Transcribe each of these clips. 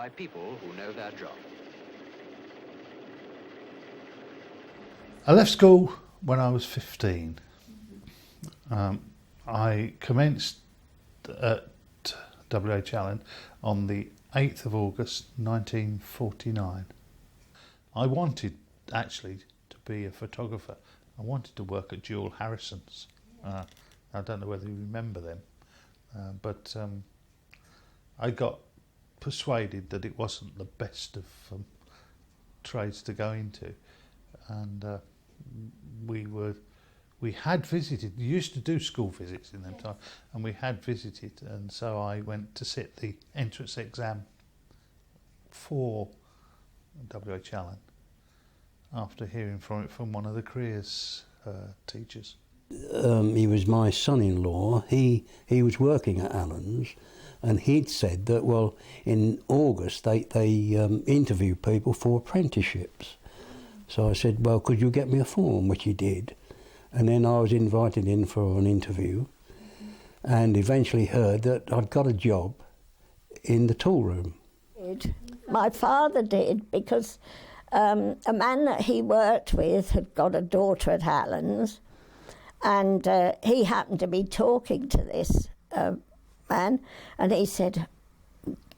by people who know their job. I left school when I was 15. I commenced at WH Allen on the 8th of August 1949. I wanted actually to be a photographer. I wanted to work at Jewel Harrison's. I don't know whether you remember them, but I got persuaded that it wasn't the best of trades to go into, and we had visited. We used to do school visits in them time, and we had visited, and so I went to sit the entrance exam for WH Allen after hearing from one of the careers teachers. He was my son-in-law. He was working at Allen's, and he'd said that, well, in August they interview people for apprenticeships. So I said, well, could you get me a form, which he did. And then I was invited in for an interview and eventually heard that I'd got a job in the tool room. My father did, because a man that he worked with had got a daughter at Allen's, and he happened to be talking to this man, and he said,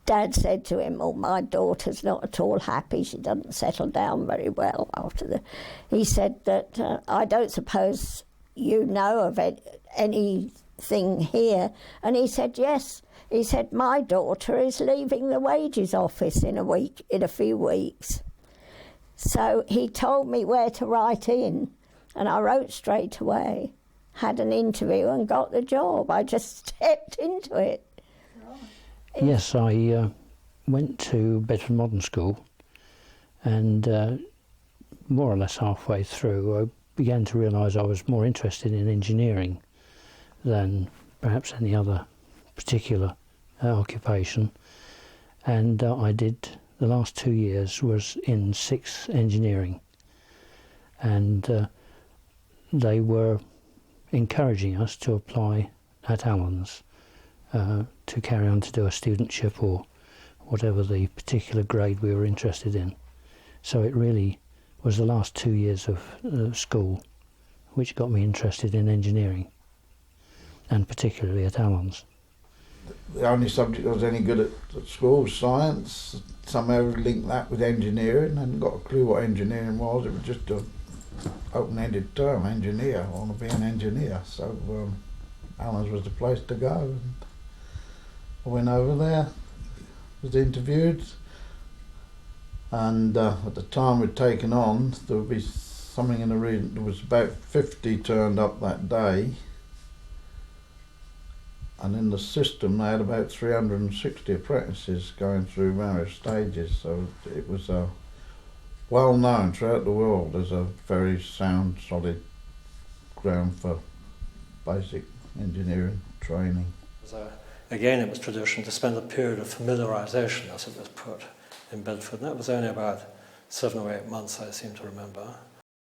Dad said to him, oh, my daughter's not at all happy, she doesn't settle down very well after the... He said that, I don't suppose you know of anything here. And he said, yes. He said, my daughter is leaving the wages office in a few weeks. So he told me where to write in, and I wrote straight away, had an interview and got the job. I just stepped into it. Yes, I went to Bedford Modern School, and more or less halfway through I began to realise I was more interested in engineering than perhaps any other particular occupation, and I did, the last 2 years was in 6th engineering, and they were encouraging us to apply at Allen's to carry on to do a studentship or whatever the particular grade we were interested in. So it really was the last 2 years of school which got me interested in engineering, and particularly at Allen's. The only subject I was any good at school was science. Somehow linked that with engineering. I hadn't got a clue what engineering was. It was just an open-ended term, engineer. I want to be an engineer. So Allen's was the place to go. And I went over there, was interviewed, and at the time we'd taken on, there would be something in the region, there was about 50 turned up that day, and in the system they had about 360 apprentices going through various stages, so it was well known throughout the world as a very sound, solid ground for basic engineering training. Again, it was tradition to spend a period of familiarisation, as it was put, in Bedford, and that was only about 7 or 8 months, I seem to remember.